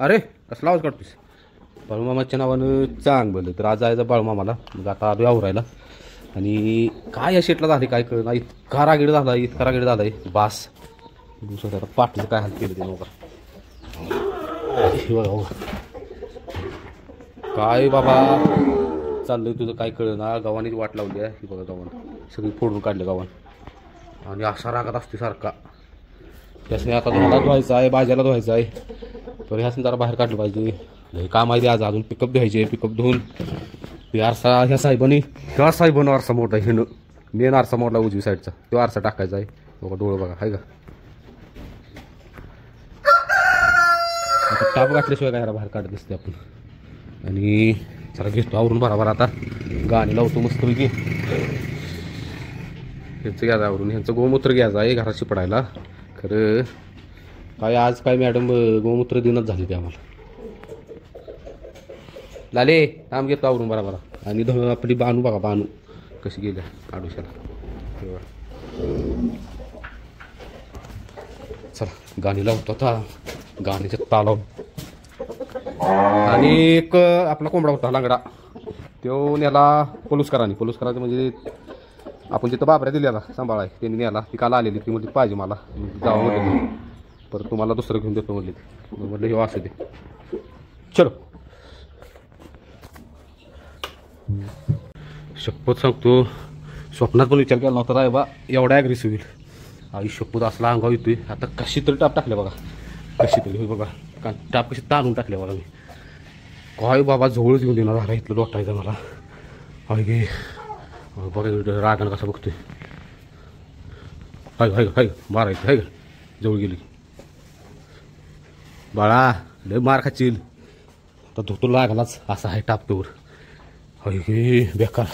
अरे कसला आवाज काढतोस? बाळूमामाच्या नावानं चांग बोललं तर आज जायचं बाळूमामाला. मग आता आलो आवरायला. आणि काय या शेटला झाले काय कळलं नाही, इतका रागीड झालाय बास. दुसरं पाठीचं काय हाल केलं ते बघा. काय बाबा चाललंय तुझं काय कळलं ना. गावानेच वाट लावली आहे ही बघा. गावान सगळी फोडून काढलं गावान. आणि असा रागात असते सारखा. त्यासने आता तुम्हाला धुवायचं आहे, भाज्याला धुवायचं आहे. तर ह्यासने जरा बाहेर काढलं पाहिजे. काम आहे आज अजून पिकअप धुवायचे. पिकअप धुवून ते आरसा ह्या साहेबानं आरसा मोठा हेनं मेन आरसा मोठा उजवी साईडचा तो आरसा टाकायचा आहे. बघा डोळं बघा आहे का. आता टाप घातल्याशिवाय काय बाहेर काढत दिसते आपण. आणि जरा घेतो आवरून बरोबर. आता गाणी लावतो मस्तपैकी. ह्यांचं घ्यायचं आवरून. ह्यांचं गोमूत्र घ्यायचं आहे घरात शिपडायला. खरं काय आज काय मॅडम गोमूत्र दिनच झाली ते आम्हाला. लाले काम घेतो आवरून बरोबर. आणि आपली बानू बघा, बानू कशी गेल्या आडुशाला. चला गाणी लावतो आता. गाणीच्या तालाव. आणि एक आपला कोंबडा होता लांगडा. तो नेला पलुसकरांनी म्हणजे आपण जिथं बाबऱ्या दिल्याला सांभाळाय त्यांनी नेला. ती काल आलेली ती म्हणजे पाहिजे मला जावं म्हटलं. परत तुम्हाला दुसरं घेऊन देतो म्हणले. म्हटलं हे असू दे चलो. शपथ सांगतो स्वप्नात पण विचार केला नव्हता राय बा एवढा ॲग्रेसिव्ह होईल. आई शपथ असला अंगावर येतोय. आता कशी तरी टाप टाकल्या बघा. कशी तरी होय बघा. टाप कशी ताणून टाकल्या बघा मी. काय बाबा जवळच घेऊन देणार झाला इथलं लोटायचं मला. हाय गे बघा रागानं कसा बघतोय. हाय मारायचं हाय का. जवळ गेली बाळा लय मार खाचील. आता धोतो लागलाच असा आहे टापतोवर. हाय गे बेकार.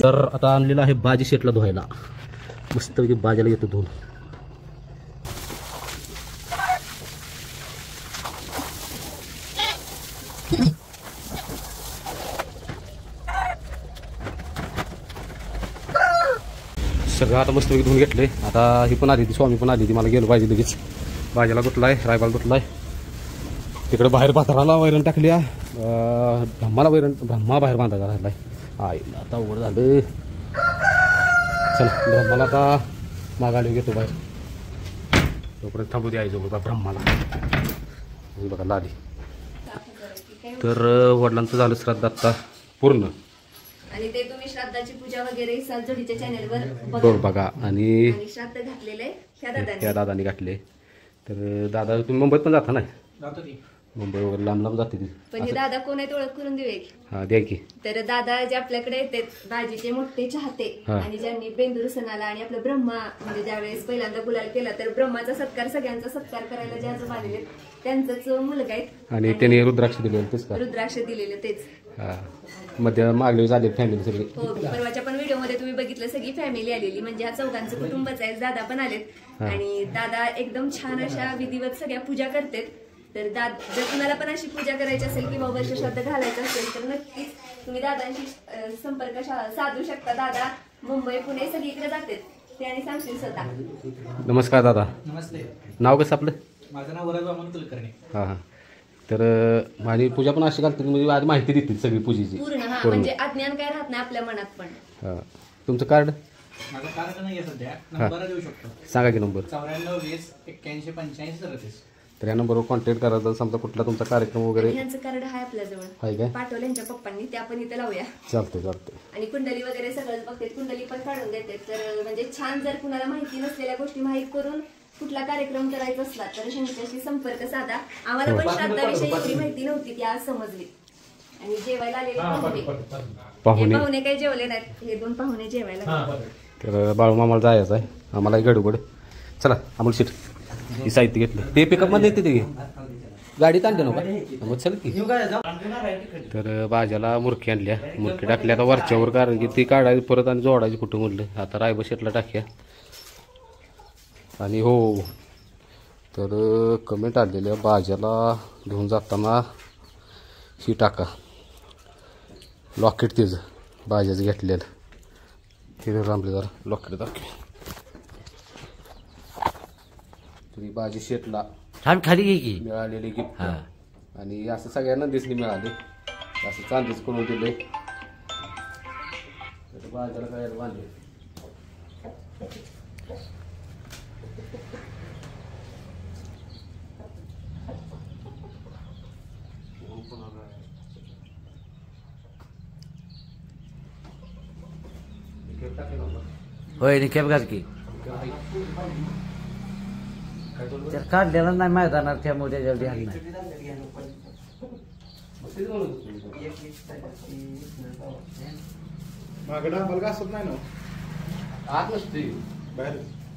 तर आता आणलेला आहे बाजी शेटला धुवायला. मस्त बाजाला येतो धुवून. सगळं आता मस्तपैकी धुवून घेतले. आता ही पण आली ती स्वामी पण आली ती. मला गेलो पाहिजे लगेच. बाजाला गुतलाय रायबाला गुतलाय. तिकडे बाहेर पाथराला वैरण टाकली. ब्रह्मा बाहेर बांधायला राहिलाय. आईला आता उघड झालं. चला ब्रह्माला आता मागायला घेतो बाहेर. तोपर्यंत थांबू द्यायचो बघा ब्रह्माला. बघा लाली. तर वडिलांचं झालं श्राद्ध आता पूर्ण. आणि ते तुम्ही श्राद्धाची पूजा वगैरे जोडीच्या चॅनलवर बघ बघा. आणि श्राद्ध घातलेले ह्या दादानी घातले. तर दादा तुम्ही मुंबईत पण जाता ना. मुंबई वगैरे लांब जाते ती. पण हे दादा कोण आहेत ओळख करून देऊ की. हा द्या की. तर दादा जे आपल्याकडे येते बाजीचे मोठे चाहते आणि ज्यांनी बेंदूर सणाला आणि आपलं ब्रह्मा म्हणजे ज्यावेळेस पहिल्यांदा गुलाल केला तर ब्रह्माचा सत्कार सगळ्यांचा सत्कार करायला जे आजोबा आलेले त्यांचाच मुलगा आहेत. आणि त्यांनी रुद्राक्ष दिले तेच का. रुद्राक्ष दिलेले तेच. मध्ये मागले झाले फॅमिली सगळी. हो परवाच्या पण व्हिडिओ मध्ये तुम्ही बघितलं सगळी फॅमिली आलेली म्हणजे ह्या चौघांचं कुटुंबच आहे. दादा पण आलेत आणि दादा एकदम छान अशा विधिवत सगळ्या पूजा करतात. तर जर तुम्हाला पण अशी पूजा करायची असेल किंवा वर्ष श्राद्ध घालायचं असेल तर नक्कीच तुम्ही दादांशी संपर्क साधू शकता. दादा मुंबई पुणे सगळीकडे जातात ते आणि सांगतील स्वतः. नमस्कार दादा. नमस्ते. नाव कसं आपलं? माझं नाव वरद वामन कुलकर्णी. हां तर माझी पूजा पण अशी घालते म्हणजे आज माहिती देतील सगळी पूजेची पूर्ण. म्हणजे अज्ञान काय राहत नाही आपल्या मनात पण. तुमचं कार्ड? माझं कार्ड नाही आहे सध्या. नंबर देऊ शकतो. सांगा की नंबर. 94 20 81 85 37. तर या नंबरवर कॉन्टॅक्ट करायचा. समजा कुठला तुमचा कार्यक्रम वगैरे. ह्यांचं कार्ड आहे आपल्याजवळ. आहे काय? पाठवलं यांच्या पप्पांनी. ते आपण इथे लावूया. चालतंय. आणि कुंडली वगैरे सगळंच बघते. कुंडली पण काढून देते. तर म्हणजे छान जर कुणाला माहिती नसलेल्या गोष्टी माहीत करून कुठला कार्यक्रम करायचा असला तर ह्यांच्याशी संपर्क साधा. आम्हाला पण श्राद्धाविषयी एवढी माहिती नव्हती, ती आज समजली. आणि जेवायला आलेले पाहुणे काही जेवले नाहीत, हे 2 पाहुणे जेवायला लागले. तर बाळू मामाला जायचं आहे, आम्हाला गडबड. चला अमोल शेट ही साहित्य घेतलं, ते पिकअप मध्ये येते ते गाडीत आणते नका मग चल की. तर भाज्याला मुरकी आणल्या, मुरकी टाकल्या आता वरच्यावर, कारण की ती काढायची परत आणि जोडायची कुठं म्हणलं. आता रायबा शेटला टाक्या. आणि हो, तर कमेंट आलेल्या भाज्याला घेऊन जाताना ही टाका लॉकेट तेच भाज्याचं घेतलेलं. हे रामले जरा लॉकेट दाखव. तुम्ही भाजी शेटला खाली घे की मिळालेली गिफ्ट, आणि असं सगळ्यांना दिसली मिळाली, असं चांदीच करून दिले. भाज्याला काय बांधले. होय निकेप घाल की. तर काढलेला नाही मैदानात, त्यामुळे त्याच्यावर ध्यान नाही. मागडा मला असत नाही ना, आत नसते बाहेर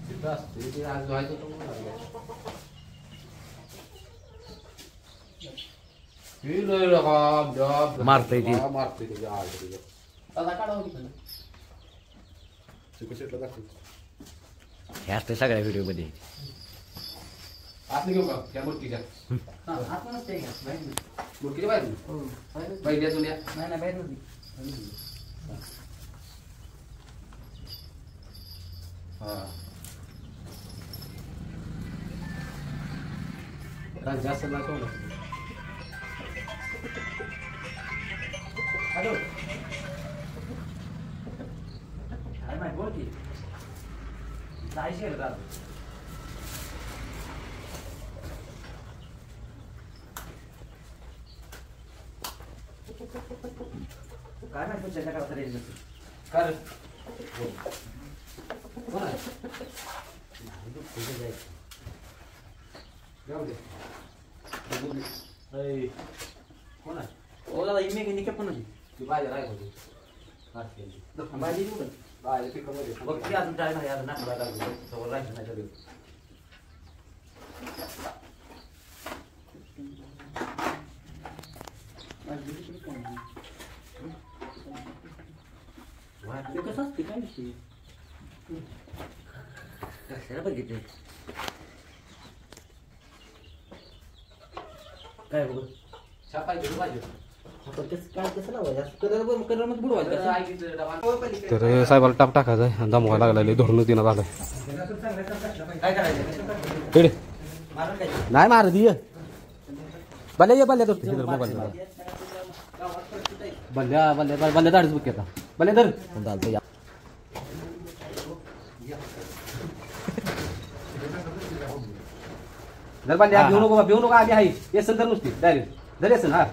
तिथं असते, ते आज धुवायचं होतं म्हणून लागलं. मारतंय ती. मारतंय त्याची आड त्याच्या. आता काढावं तिकडं. शेटला दाखव. हे असते सगळ्या व्हिडिओ मध्ये. आत घेऊ का त्या मुरकीच्या? मुरकीच्या बाहेर पहिल्या जुन्या हा जास्त ना कोण. हॅलो बोल की जायचे काय नाही तुमच्या गावात रेंज नसेल. कर जाऊ दे. कोण आहे? ओ दादा इमे निके पण नाही ती बाहेर आहे होती. भाजी कुठं बाहेर पिकमध्ये बघ की अजून टाइम आहे, अजून नाकला लागलो सवय राहायचं नाही तरी. कसं असते काय नसते. कशाला बघितले काय बघ छापायची भाजी. काय कसं लावायचं कलर मध्ये बुडवायचं. तर साहेबाला टाक टाकायचं आहे, दमवायला लागला, धरून तिनं झालं. काय करायचं नाही मार दिय बल्ल्या ये बल्ल्या तर मोबाईल बल्ल्या बल्ल्या बल्ल्या दाडच बुक आता बल्ल्या धर चालतं या. जर बल्ल्या भिऊ नको आधी आहे येसन तर नुसती डायरेक्ट जर येसन. हा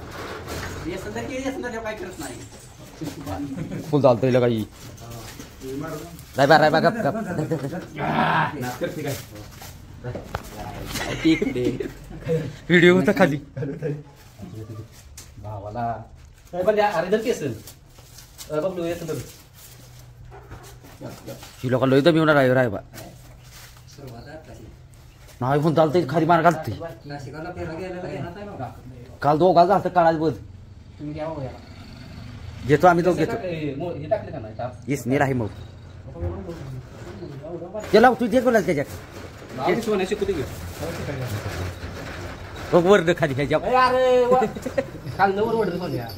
काय करत नाही फुल चालतं काही रायबा गप गप व्हिडिओ होता खाली भावाला अरे जर केसन बघलो येसन तर ही लोक लय तर मिळणार आहे रायबा नाही पण चालतंय खाली मार घालते. काल दोघाला झालं काळाच बघ घेतो आम्ही तो घेतो. हे टाकले का नाही येस नाही राही मग चला तू जे बोलाल त्याच्यात सोन्याशी कुठे घेऊ बघ वर खाली ह्याच्या अरे काल नवर वडलं सोन्या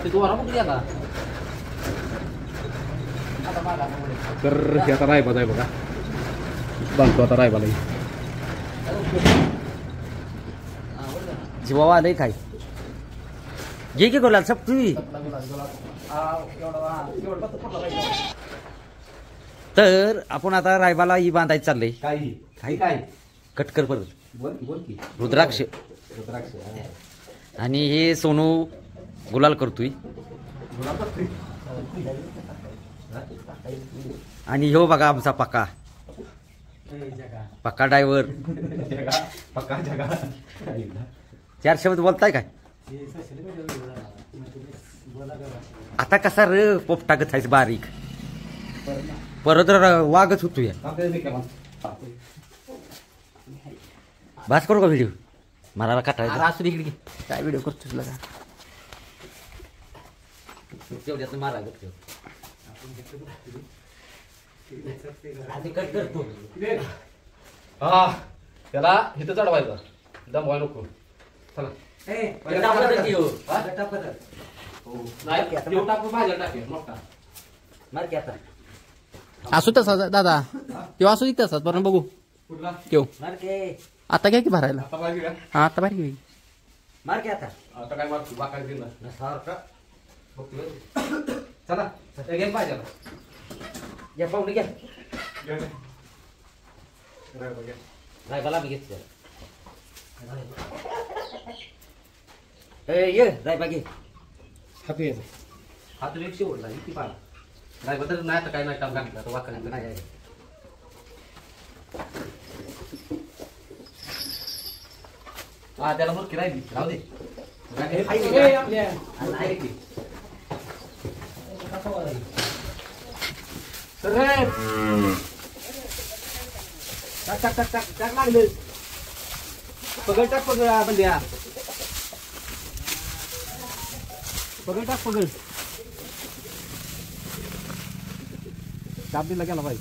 ते तुम्हाला कुठे गेला. तर हे आता रायबा आहे बघा बांधतो आता रायबाला जीवा आलंय काय घे की गोलाल सब तुम्ही. तर आपण आता रायबाला ही बांधायचं चाललंय. काही काय कटकर परत बोल की रुद्राक्ष आणि हे सोनू गुलाल करतोय आणि ह्यो बघा आमचा पक्का पक्का ड्रायव्हर पक्का जगा 4 शब्द बोलताय काय आता कसा रे पोपटागत आहेस बारीक परत वागच होतो या बास करू का व्हिडिओ मला काटायचा असू दे इकडे काय व्हिडिओ करतोस लगा तेवढ्यात मारा करतो आधी कट करतो हा त्याला इथं चढवायचं दमवाय नको चला नाही टाकू भाज्या टाकेल मोठा मार की आता असू तसा दादा किंवा असू दे तसाच बरं बघू कुठला केव मार के आता काय की भरायला आता बाहेर गेला हा आता बारीक होईल मार के आता आता काय मारतो बाकाय दिला सारखा बघतो चला एक भाज्याला या पाहुणे घ्या रायबाला मी घेतलं ये रायबा घे हाती हा तर एक शेवटला किती पाला नाही बदल नाही आता काय नाही काम घातलं तर वाकड नाही हा त्याला मुरकी राहिली राहू दे टाक टाक टाक टाक टाक लागलं पगड टाक पगड बंड्या पगड टाक पगड चाबीला गेला भाई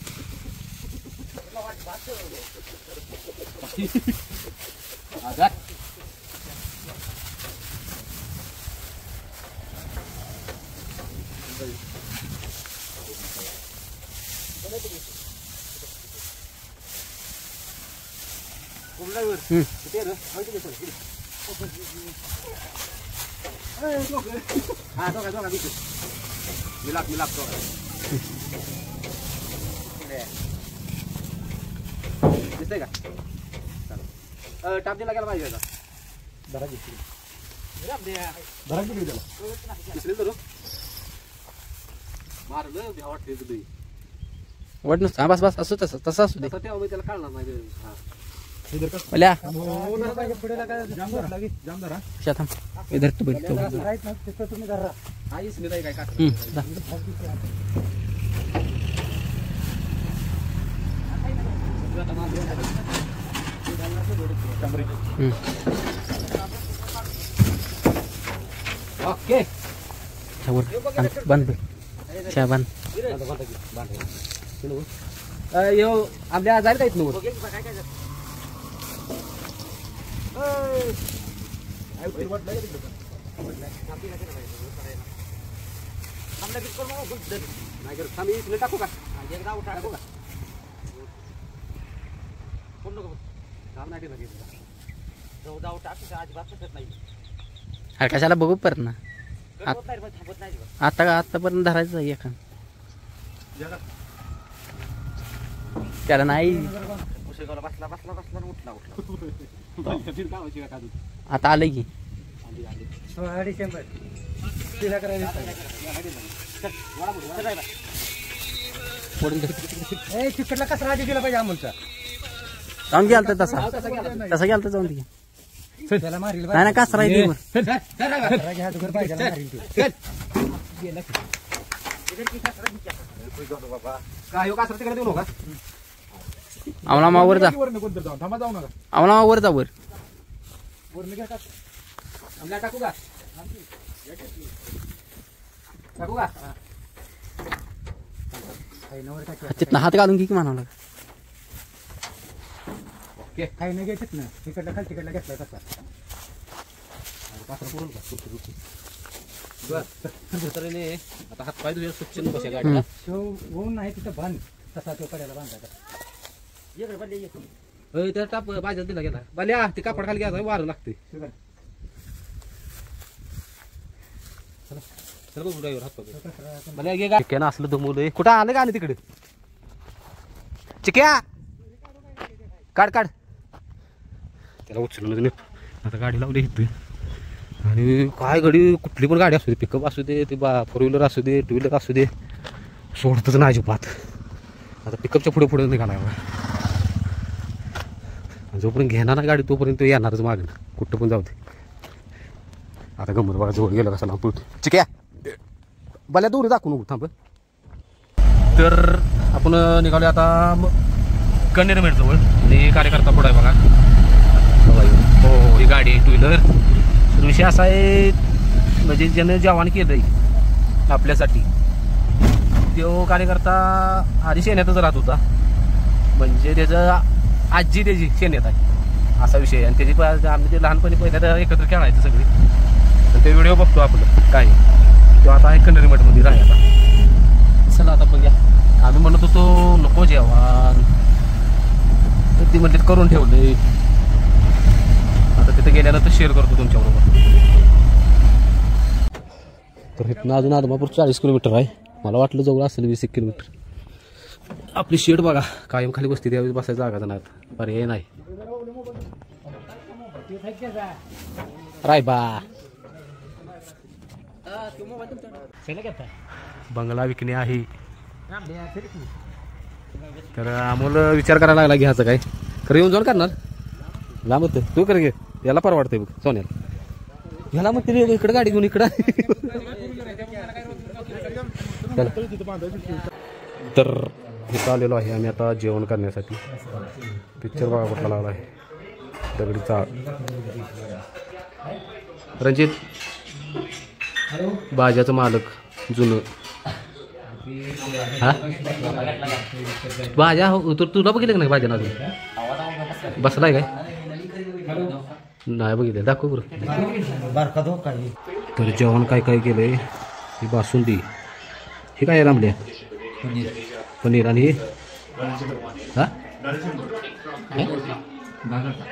मिलाप मिलाप दिसतंय का टाप दिला गेला पाहिजे धरा दिसले तर मारलं भ्या वाटते तुझी वाट नसतं हा बस बस असू तसं तसं असू दे तसं तेव्हा त्याला काढणार नाही हा बोल्या जामदार थांब इधर तू बैठ तो आईच मी काय का जा. ओके वर बंद चहा बंद यो आपल्या जाईल का इथनं नाही टाकू का टाकू का अरे कशाला बघू परत ना आता आतापर्यंत धरायचं आहे एका त्याला नाही बसला बसला बसला उठला उठला आता आलंय की चिकटला कसा राजा गेला पाहिजे आम्हाला जाऊन गेलं तर तसा गेलं तर जाऊन दे त्याला मारील नाही ना कसा राहील राजा हात पाहिजे काय हो का तिकडे देऊ नका आम्हाला मावर जा थांबा जाऊ नका आम्हाला मावर जा वर आमल्या टाकू का टाकू का तिथनं हात घालून घे की म्हणावं लागेल काही नाही घ्यायचेच ना तिकडला खाल तिकडला घेतला कसा आता हात पाय तुझ्या स्वच्छ बसा गाडीला होऊन नाही तिथं बांध तसा तो कड्याला बांधायचा त्या टाप बाजारात दिला गेला बाल्या ते कापड खाली घ्यायचा वारं लागते चल बघू ड्रायव्हर हात पकड बाल्या घे चिक्यानं असलं दमवलंय कुठं आलं का आलं तिकडे चिक्या काढ काढ त्याला उचललं आता गाडी लावली इथे आणि काय गाडी कुठली पण गाडी असू दे पिकअप असू दे ते 4 व्हीलर असू दे 2 व्हीलर असू दे सोडतच नाही अजिबात आता पिकअपच्या पुढे पुढे निघाला जोपर्यंत घेणार ना गाडी तोपर्यंत तो येणारच मागणं, कुठं पण जाऊ दे. आता गंमत बघा, जवळ गेलं कसा लांब पळतो. चिक्या बल्या दूर दाखवू नको, थांब. तर आपण निघालो आता कन्नेरमेट जवळ आणि कार्यकर्ता पुढे आहे बघा. हो, ही गाडी आहे 2 व्हीलर. तर विषय असा आहे, म्हणजे ज्यानं जवान केलंय आपल्यासाठी तो कार्यकर्ता आधी सेनेतच राहत होता, म्हणजे त्याचं आजी त्याची सेनेत आहे असा विषय आहे. आणि त्याची आम्ही ते लहानपणी पहिल्या एकत्र खेळायचं सगळे. तर ते व्हिडिओ बघतो आपलं काय तो आता आहे कन्नेरमेटमध्ये राहायला. चला आता बघूया. आम्ही म्हणत होतो नको जेवण, तर ती म्हणते करून ठेवले. आता तिथे गेल्यानंतर शेअर करतो तुमच्याबरोबर. तर इथनं अजून आदमापूर 40 किलोमीटर आहे. मला वाटलं जवळ असेल 20 किलोमीटर. आपली शेड बघा, कायम खाली बसते, त्यावेळेस बसायचं जागाच नाही, पर्याय नाही. रायबा बंगला विकणे आहे. तर अमोल विचार करायला लागला घ्यायचं काय, खरं येऊन जाऊन करणार लांब होतं. तू कर घे, याला परवडतंय बघ सोन्याला. ह्याला मग तरी इकडं गाडी घेऊन इकडं. तर इथं आलेलो आहे आम्ही आता जेवण करण्यासाठी. पिक्चर बघा कुठला लागला आहे, दगडी चाळ. रणजित बाजाचं मालक जुनं. हा बाजा तुला बघितलं का नाही बाजानं अजून बसलाय काय? नाही बघितलं, दाखव बरं. तर जेवण काय काय केलंय, ही बासुंदी, हे काय रामल्या पनीर आणि हा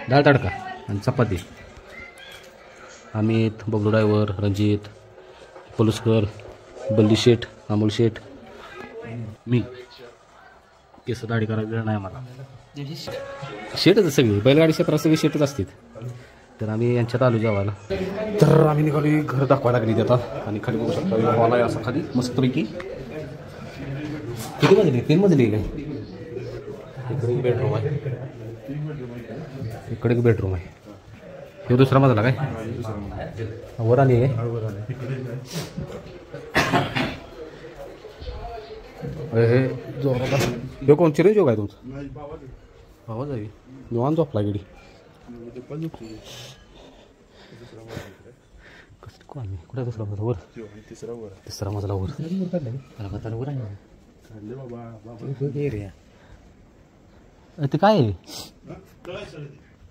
डाळ तडका आणि चपाती. अमित, बबलू ड्रायव्हर, रणजित, पलुसकर, बल्ली शेठ, अमोल शेठ, मी. केस दाढी करायला वेळ नाही मला. शेटच सगळी बैलगाडी क्षेत्रात सगळी शेटच असतील. तर आम्ही यांच्यात आलो जेवायला. तर आम्ही निघाली, घर दाखवायला लागली आता. आणि खाली बघू शकता हॉल आहे असा खाली मस्तपैकी. किती मजली? 3 मजली काय? इकडे एक बेडरूम आहे, इकडे एक बेडरूम आहे. हे दुसरा मजला काय? वर आली आहे. हे जोरात. हे कोण चिरंजीव काय तुमचा? आवाज आहे निवांत झोपला गेली. कुठे दुसरा मजला? वर तिसरा मजला वर. ते काय आहे?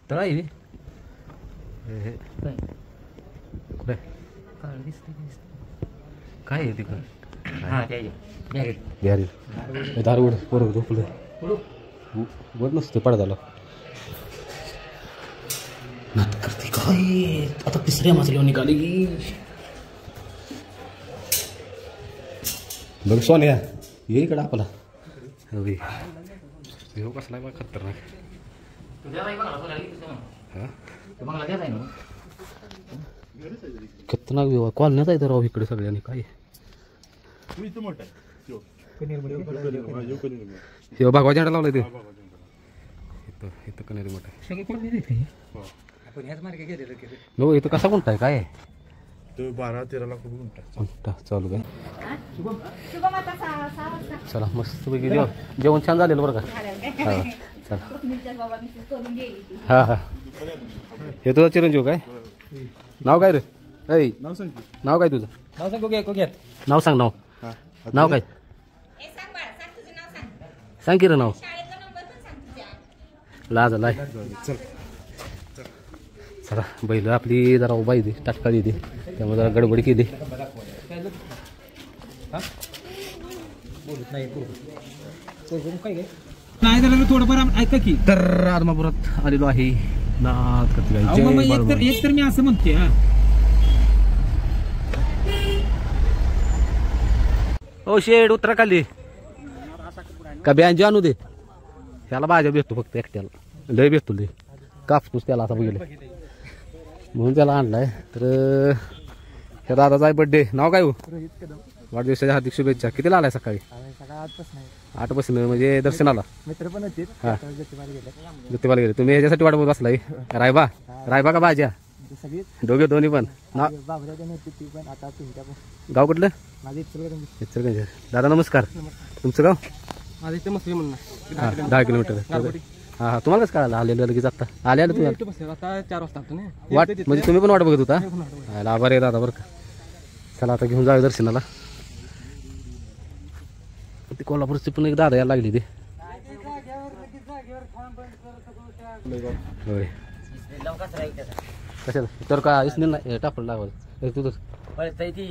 तळ आहे कुठे? काय आहे तिकडं? बिहारी दारू पोरं झोपलं वर नसते पडदाला. करते काय आता? तिसऱ्या मजल्यावर निघाली की बघ सोन्या, ये इकडं आपला. हे कसला आहे बघ खतरनाक. खतरनाक विवाह कॉलण्यात आहे तर राव इकडे सगळ्यांनी. काय हे भागवा झेंडा लावलाय ते इथं कनेरी मोठा आहे. नो इथं कसा कोणता आहे काय? 12-13 लाख रुपये गुंठा चालू काय? चला मस्त पैकी जेवण छान झालेलं बरं का. हा चला. हा हा हे तुझा चिरंजीव काय? नाव काय रे? ऐ नाव काय तुझं? नाव सांग. नाव काय? सांग की रे नाव. लाज आलाय. चला बैल आपली जरा उभा येते, टाटका देते, त्यामुळे जरा गडबडी केली. नाही झालं थोडंफार ऐका की. तर आदमापुरात आलेलो आहे. नाथ एक तर मी असं म्हणते. ओ शेड उतरा खाली का ब्यांजी आणू दे. त्याला भाज्या भेटतो फक्त एकट्याला, लय भेटतो लय. कापतोच त्याला आता बघितलं म्हणून त्याला आणलाय. तर ह्या दादाचा आहे बड्डे. नाव काय हो? वाढदिवसाच्या हार्दिक शुभेच्छा. कितीला आलाय सकाळी? आजपासून 8 पासून म्हणजे दर्शनाला. मित्र पण होते हा. ज्योतिबाला गेले ज्योतिबाला गेले तुम्ही ह्याच्यासाठी वाट बघत बसलाय? रायबा का भाज्या? सगळी दोन्ही पण ना. बाबऱ्या पण होती ती पण आता तुमच्या पण गाव कुठलं? माझी इचलकरंजी. इचलकरंजी. दादा नमस्कार. तुमचं गाव? माझं इथे मस्त म्हणून हा 10 किलोमीटर. हा तुम्हाला कसं कळालं? आलेलं लगेच आता आलेलं तुम्ही? आता 4 वाजता ना वाट म्हणजे तुम्ही पण वाट बघत होता? आभार आहे दादा बरं का. चला आता घेऊन जाऊ दर्शनाला. ते कोल्हापूरची पण एक दादा यायला लागली ते. होय कशाला तर का इसने नाही टापड लावायला तुझं ती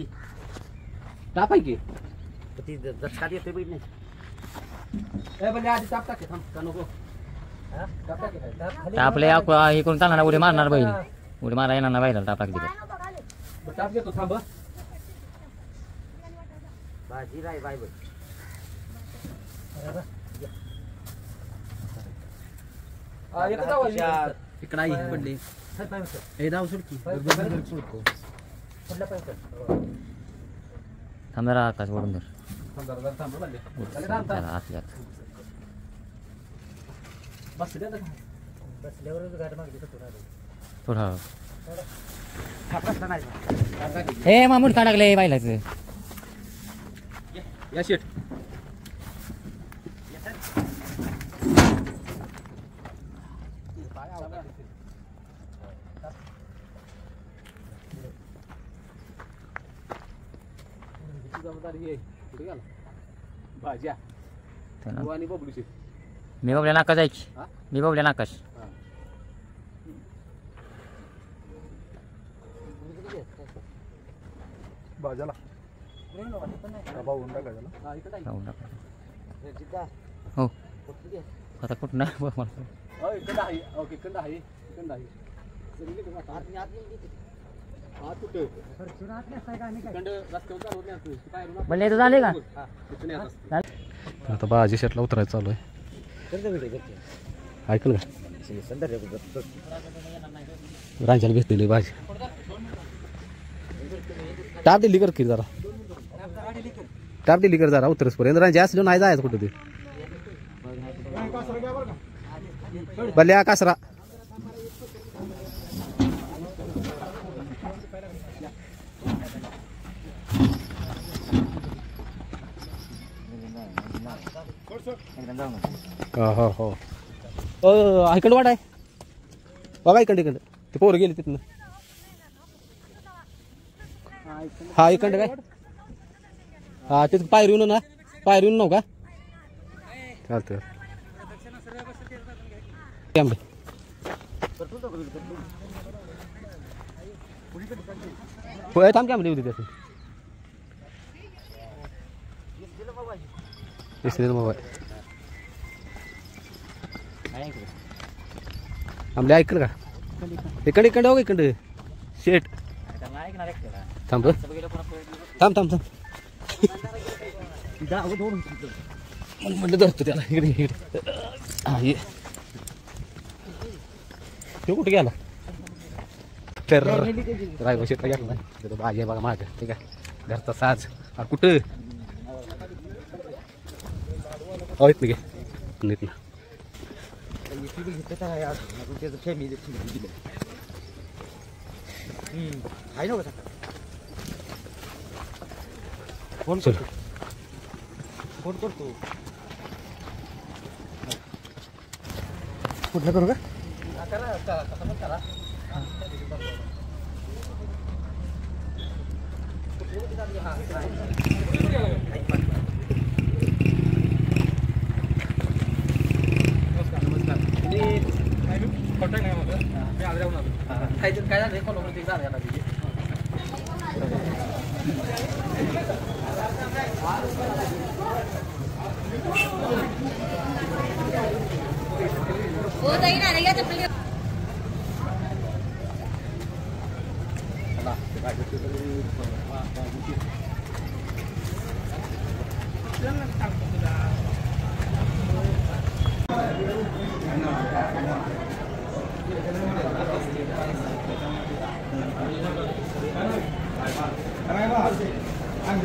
टाप आहे की दचकात येते बैठ नाही. आधी टाप टाके थांब का नको. आपल्या हे करून चालणार उडी मारणार बैल उडी मारा येणार ना बाहेर टाक तिथे. टाप घेतो थांब. भाजी राय बाय बाय. इकडे आई पडली थांबा आकाश वडून धर आतल्यात. थोडा हे मामून का टाकले बायलाचं या शेट. भाज्या आणि बबलूची. मी बाबल्या नाका जायची. मी बाबल्या नाकाश भाज्याला हो आता कुठं नाही मला म्हणले तर झाले का? आता भाजी शेटला उतरायचं चालू आहे. ऐकलं का? रांजाला भेटलेली भाजी. टाप दिली कर की जरा. टाप दिली कर जरा उतरस पर्यंत. रांजा असलो नाही जायचं कुठं ते. बल्या कासरा हो ऐकंड वाट आहे बघा. इकडे ते पोरं गेले तिथनं. हा इकडे काय हा तिथं पायरीहून ना पायरीहून नव्ह का? चालतं थांब कॅमेरे होती त्याचं. मोबाईल आमले ऐकलं का? इकडे हो इकडे शेट. थांब थांब थांब थांब म्हटलं धरतो त्याला. इकडे हा ये तो कुठे गेला? तर रायबा शेटला गेला. भाजी बघा माग ठीक आहे. घरचा साज कुठं आहेत घे नीट ना. फोन करतो कुठलं करू का? काय झालं कोल्हापूर झालं I'm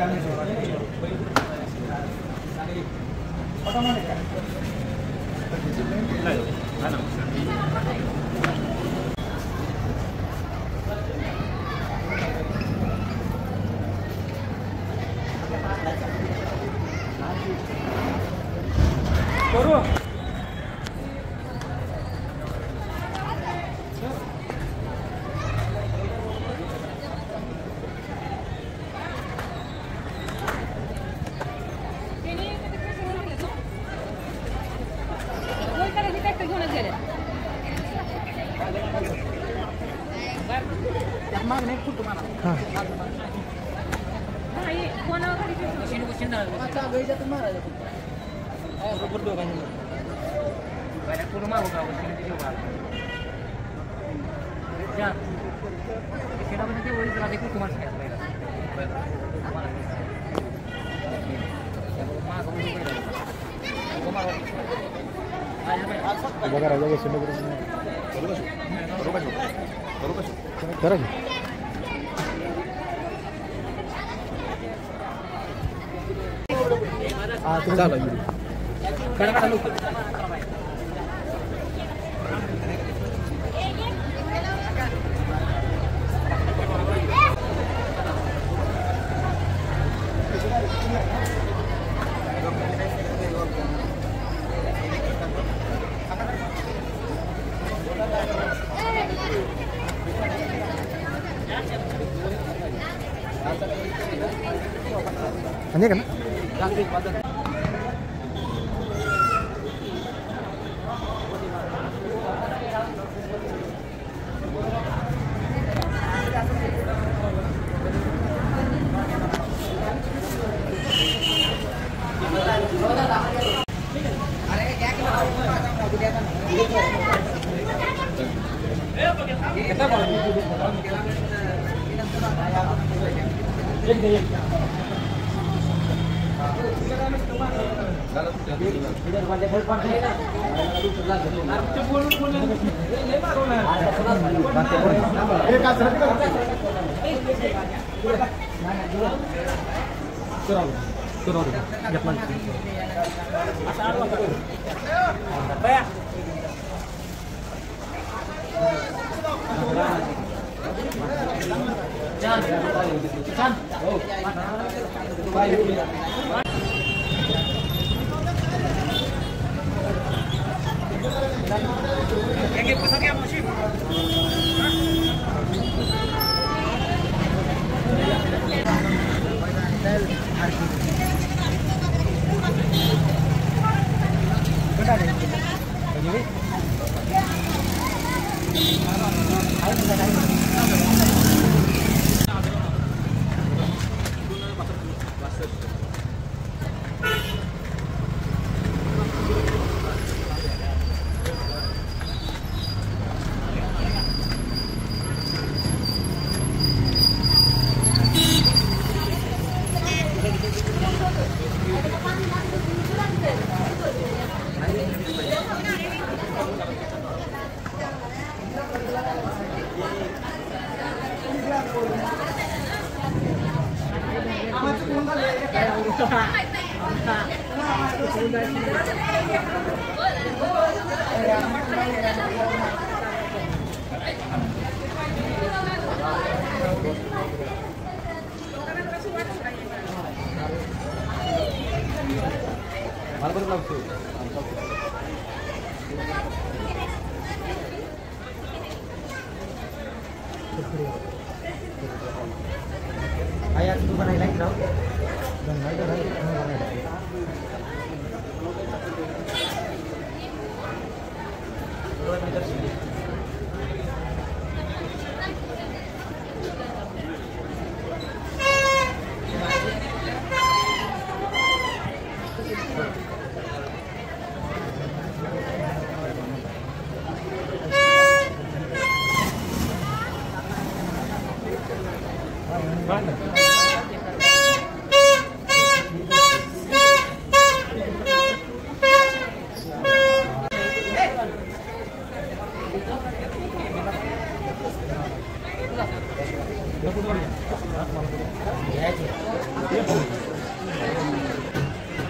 आणि का ना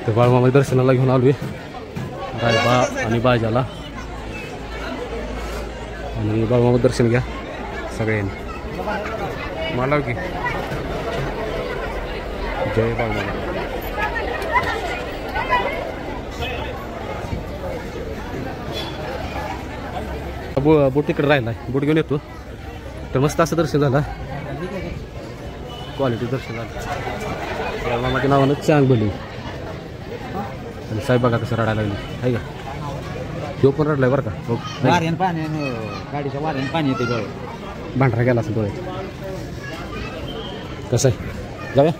ते बाळमामा दर्शनाला घेऊन आलोय रायबा आणि बाजाला आणि बाळमामा दर्शन घ्या सगळ्यांनी मला की जय बाळमामा. बोट तिकडे राहिला बोट घेऊन येतो तर मस्त असं दर्शन झालं क्वालिटी दर्शन झालं बाळमामाच्या नावानं चांग बोलली आणि साहेब बघा कसं रडायला लागली आहे का तो पण रडलाय बरं का वाऱ्यान पाणी गाडीच्या वाऱ्यान पाणी येते डोळे भांडरा गेला असं डोळ्यात. कसं आहे जाऊया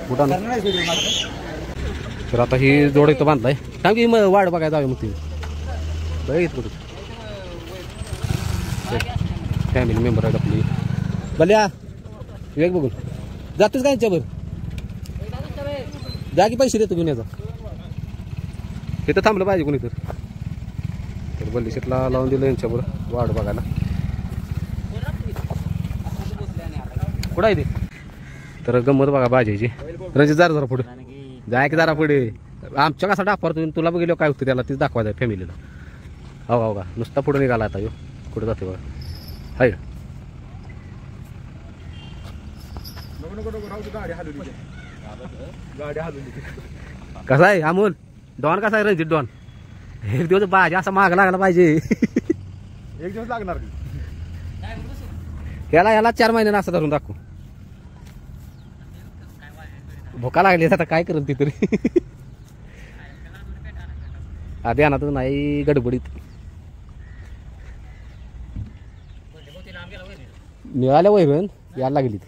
कुठं तर आता ही जोड इथं बांधलाय. थांब की मग वाढ बघायला जाऊया मग ती बघ कुठं फॅमिली मेंबर आहेत आपली. बल्या वेग बघून जातोच का यांच्यावर जा की पैसे देतो गुन्ह्याचा. इथं थांबलं पाहिजे कोणी तर बल्ली शेटला लावून दिलं यांच्यावर वाढ बघायला. कुठं आहे ते तर गंमत बघा भाजीची. रणजित जरा पुढे जाय की जरा पुढे. आमच्या कसा डाफार तुला बघितलं काय होतं त्याला तीच दाखवायचं फॅमिलीला. हो का नुसता पुढे निघाला आता यो कुठं जाते बघा हाय. कसा आहे अमोल डॉन कसा आहे रणजित डॉन. एक दिवस भाजी असा माग लागला पाहिजे. एक दिवस लागणार याला 4 महिन्यानं असं धरून दाखवू. भोका लागली आता काय करेल ती तरी. आधी आणत नाही गडबडीत मिळाल्या वैरण यायला लागली ती.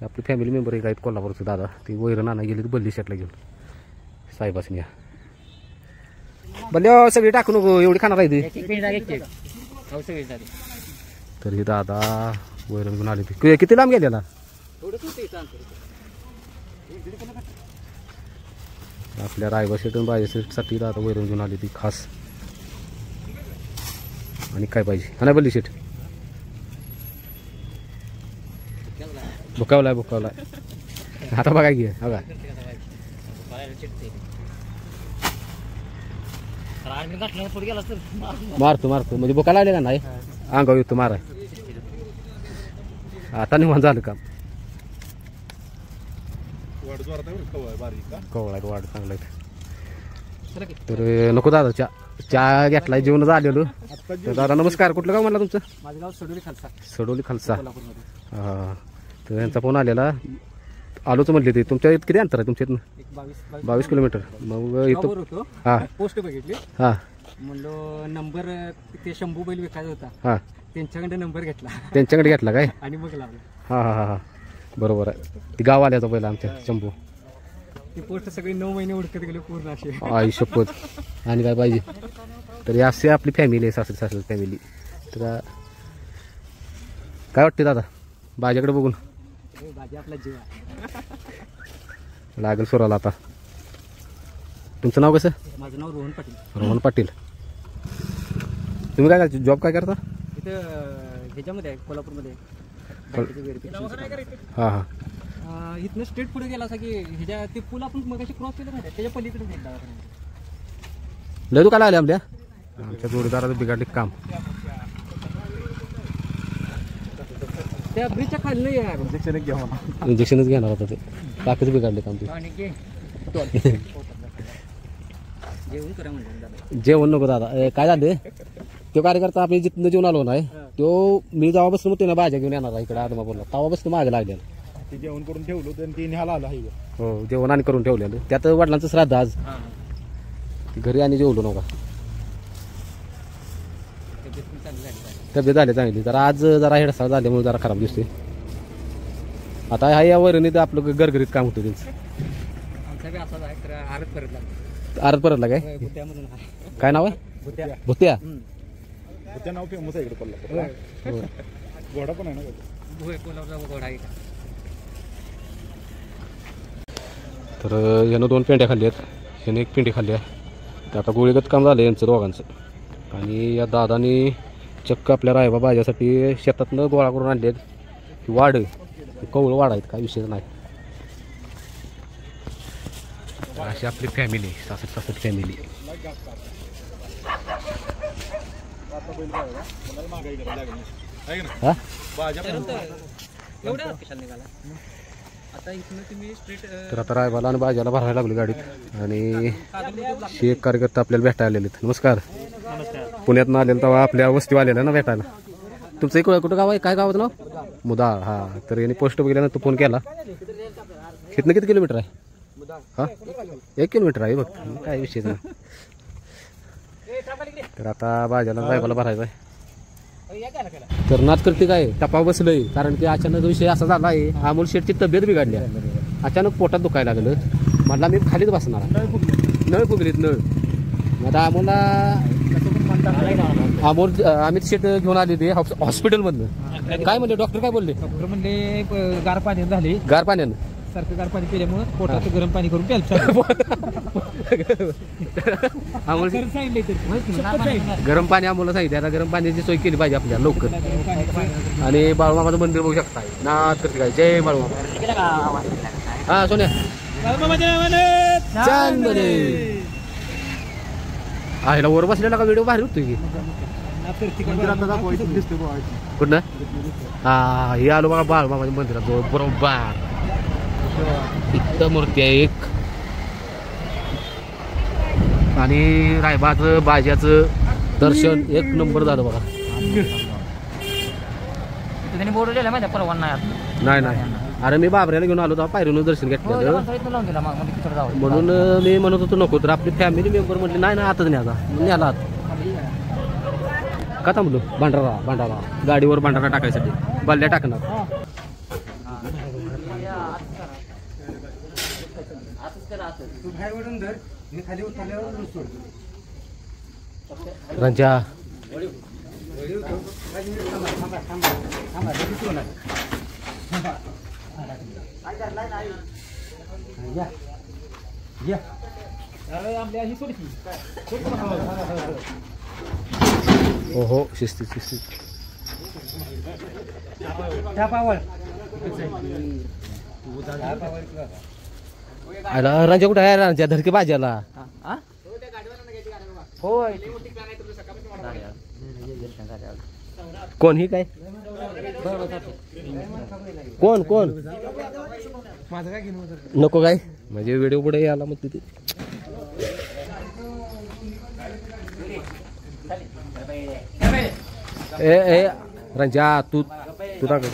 आपली फॅमिली मेंबर एक आहेत कोल्हापूरचं दादा ती वैरण आणा गेली बल्ली शेटला घेऊन साहेबासनी. बल्ले सगळी टाकू नको एवढी खाणार आहे ती. तर ही दादा वैरण घेऊन आली ती. किती लांब गेलेला आपल्या रायबा शेटून बाजा शेटसाठी दादा वैरण घेऊन आली ती खास. आणि काय पाहिजे हा नाही बल्ली शेट बुकावलाय आता बघा की बघा मारतो म्हणजे बुका लागले का नाही अंगावर येतो माराय. आता निवांत झालं काम. कवळा वाढ चांगला आहे. तर नको दादा चहा घेतलाय जेवण झालेलो. तर दादा नमस्कार. कुठलं गाव म्हणला तुमचं. माझं गाव सडोली खालसा. हा तर यांचा फोन आलेला आलोच म्हटले ते. तुमच्या इथं किती अंतर आहे तुमच्या इथनं. 22 किलोमीटर. मग इथं हा पोस्ट बघितली हा म्हणलो नंबर ते शंभू बैल विकायचा होता हा त्यांच्याकडे नंबर घेतला त्यांच्याकडे घेतला काय. आणि मग लावलं. हा हा हा हा बरोबर आहे. ती गाव आल्याचा पहिला आमच्या शंभू. ती पोस्ट सगळी 9 महिने उडकत गेले पूर्ण अशी. आई शपथ. आणि काय पाहिजे तर असे आपली फॅमिली आहे सासरी फॅमिली. तर काय वाटते दादा भाज्याकडे बघून. भाजी आपला जीव लागेल सुराला आता. तुमचं नाव कसं. माझं नाव रोहन पाटील. रोहन पाटील. तुम्ही काय करता जॉब काय करता. इथं ह्याच्यामध्ये आहे कोल्हापूरमध्ये. हां हां इथनं स्ट्रेट पुढे गेला असा की ह्याच्या ते पूल आपण मगाशी क्रॉस केलं माहिती त्याच्या पलीकडे गेला. लय दुकान आले आमच्या जोडीदाराचं बिघडले काम. त्या ब्रिजच्या खाली नाही आहे. इंजेक्शनच घेणार होता ते. बाकीच बिघडले काम ते. जेवण करा म्हणजे जेवण नको दादा. काय झालं तो कार्यकर्ता आपण जिथनं जेवण आलो नाही तो मी जेव्हा बसून होते ना भाज्या घेऊन येणार इकडे आदमापूरला तेव्हा बसून मागे लागलेलं. ते जेवण करून ठेवलं तर ती निघाला आला आहे. हो जेवण आणि करून ठेवलेलं. त्यात वडिलांचं श्राद्ध आज घरी आणि जेवलो नका. तब्येत झाली चांगली. तर आज जरा हेडसाळ झाल्यामुळे जरा खराब दिसते. आता हा या वरणीत आपलं गरगरीत काम होतं त्यांचं. आरत परतला काय काय नाव आहे. भुत्या त्या नाव फेमस आहे इकडे कोल्हापूर. घोडा पण आहे ना. तर यानं 2 पेंड्या खाल्ल्या आहेत. यानं 1 पेंडी खाल्ली आहे. तर आता गोळीगत काम झालं यांचं दोघांचं. आणि या दादानी चक्क आपल्या रायबा भाज्यासाठी शेतातनं गोळा करून आणले आहेत. वाढ कवळ वाढ आहेत काय विषय नाही. अशी आपली फॅमिली सासर फॅमिली. हा तर आता रायबाला आणि भाज्याला भरायला लागली गाडीत. आणि एक कार्यकर्ता आपल्याला भेटायला आलेले. नमस्कार. पुण्यातनं आलेलं तेव्हा आपल्या वस्तीवर आलेला ना भेटायला. तुमचं एक कुठं गाव आहे काय गावाचं नाव. मुदाळ. हा तर यांनी पोस्ट बघितल्यानंतर फोन केला. इथनं किती किलोमीटर आहे. हा 1 किलोमीटर आहे बघ काय विषय नाही. तर आता भाज्याला रायबाला भरायचं आहे. तर नाच करते काय टपा बसलंय कारण की अचानक विषय असा झाला आहे अमोल शेठची तब्येत बिघडली अचानक पोटात दुखायला लागलं म्हटलं मी खालीच बसणार नळ फुगलीत नळ आता अमोल अमित शेठ घेऊन आले ते हॉस्पिटलमधनं काय म्हणले डॉक्टर काय बोलले डॉक्टर म्हणले गार पाण्यात झाले गार पाण्यानं सारखं गार पाणी पिल्यामुळे पोटात गरम पाणी करून प्यायचं अमोल सांगितले गरम पाणी आम्हाला सांगितलं आता गरम पाण्याची सोय केली पाहिजे आपल्याला लवकर आणि बाळूमामाचं मंदिर बघू शकता ना तर काय जय बाळूमामा हा सोन्या आईला वर बसलेला का व्हिडिओ भारी होतो की कुठं हा हे आलो बघा बाळूमामाच्या मंदिरात बरोबर इथं मूर्ती आहे एक आणि रायबाचं बाज्याचं दर्शन एक नंबर झालं बघा त्यांनी बोर्ड लिहिला माहिती परवाना नाही नाही अरे मी बाबऱ्याला घेऊन आलो तेव्हा पायरीनं दर्शन घेतलं लावून दिला मग म्हणून मी म्हणत होतो नको तर आपली फॅमिली मेंबर म्हटले नाही ना आताच न्याला न्याला आत का थांबलो भांडारा गाडीवर भांडारा टाकायसाठी बाल्ल्या टाकणार रंजा हो शिस्तीत आला रंजा कुठं आहे रंजा धरके भाज्याला होय कोण ही काय कोण नको काय म्हणजे व्हिडिओ पुढे आला मग तिथे ए रंजा तू टाका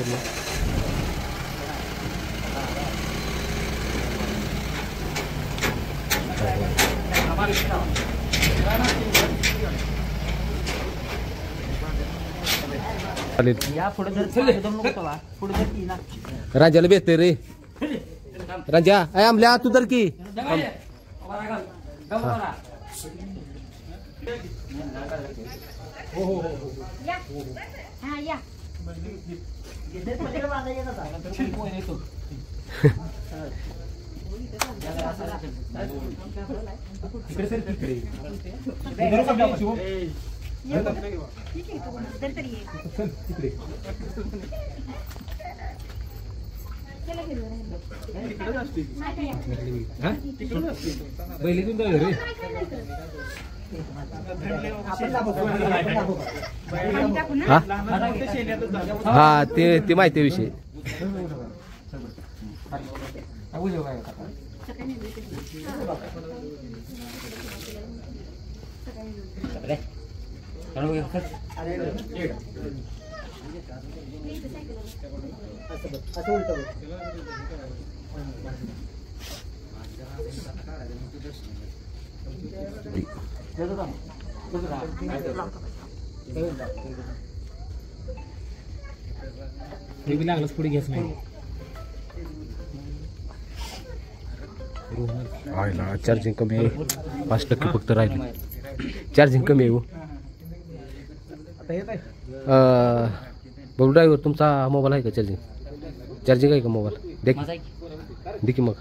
राजाला भेटते रे राजा अय आमल्या तू तर की हा ते माहिती विषय लागलंच पुढे घ्यायच नाही चार्जिंग कमी आहे 5% फक्त राहिली चार्जिंग कमी आहे बघू ड्रायव्हर तुमचा मोबाईल आहे का चार्जिंग आहे का मोबाईल दे की मग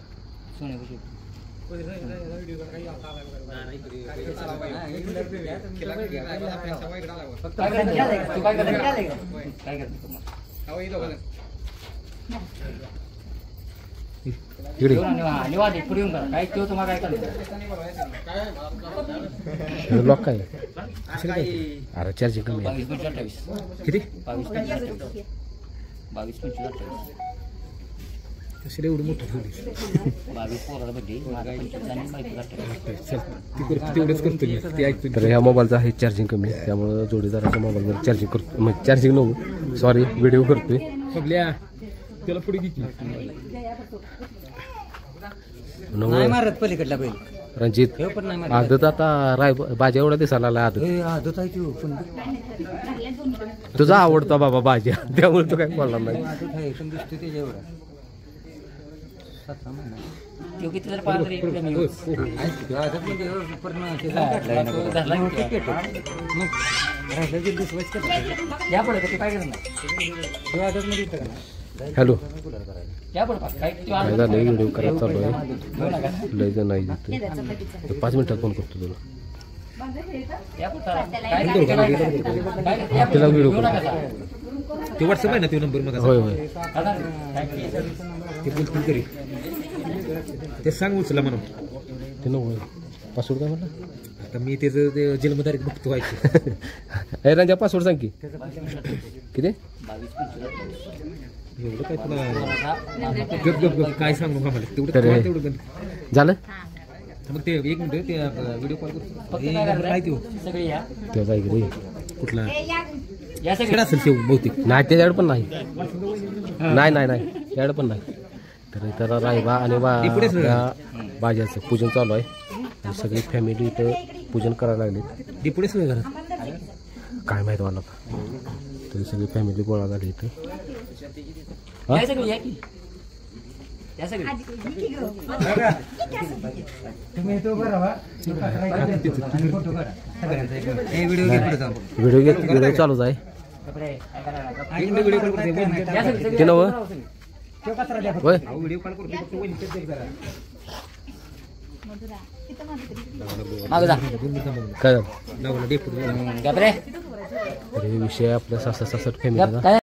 लॉक काय अरे चार्जिंग कमी आहे किती 22-25 एवढं मोठं ठेवली 22 पोराला बड्डे तेवढंच करतो मी ते ऐकतो तर ह्या मोबाईलचं आहे चार्जिंग कमी आहे त्यामुळं जोडीदाराच्या मोबाईलवर चार्जिंग करतो म्हणजे चार्जिंग नको सॉरी व्हिडिओ करतोय बघल्या त्याला पुढे घेतली नव्वद मारत पलीकडला बैल रणजित हे पण नाही मारत. आदत आता राय बाजा एवढा दिसायला लागला आदत हे आदत आहे की पण तुझा आवडता बाबा बाजा त्यामुळे तो काय बोलणार नाही आदत आहे पण दिसतो त्याच्या एवढा 7 महिना तो किती जर पाहिलं तरी प्रेमी होईल. आदत म्हणजे पूर्ण ते क्रिकेट मग राहिलं की दिसवायच का या पुढे ते काय करत नाही. आदत मध्ये येतं का नाही? हॅलो या पुढे काय तो काय झालं व्हिडिओ करायला चालू आहे लय जण नाही तिथे 5 मिनिटात फोन करतो तुला या पुढे काय त्याला व्हिडिओ कर ते व्हॉट्सअप आहे ना तो नंबर मग होय होय ते बोलतील तरी ते सांग उचला म्हणून ते नको पासवर्ड काय म्हटलं आता मी त्याचं ते जन्मतारीख बघतो व्हायची ए रंजा पासवर्ड सांग की किती एवढं काय तुला गप गप गप काय सांगू का मला तेवढं तर- तेवढं तेवढं झालं मग ते एक मिनिट ते व्हिडिओ कॉल करतो हे नंबर आहे तो सगळे या तेव्हा जाय रे कुठला या सगळे खेळ असेल ते बहुतेक नाही त्याच्याकडे पण नाही नाही त्याच्याकडे पण नाही तर इथं रायबा आणि बाजाचं पूजन चालू आहे आणि सगळी फॅमिली इथं पूजन करायला लागली डिपुढे सगळं घरात काय माहित मला तरी सगळी फॅमिली गोळा झाली इथं या सगळे या की या सगळे तुम्ही तो बरं वा फोटो काढा हे व्हिडिओ घे पुढे जाऊ व्हिडिओ चालूच आहे व्हिडिओ कॉल करतो या सगळे ते नव तो कचरा द्या होय व्हिडिओ कॉल करतो फक्त वहिनीचं देख जरा मागं जा काय लावला डेपुटी गप रे तर हे विषय आपल्या 66 फॅमिलीचा काय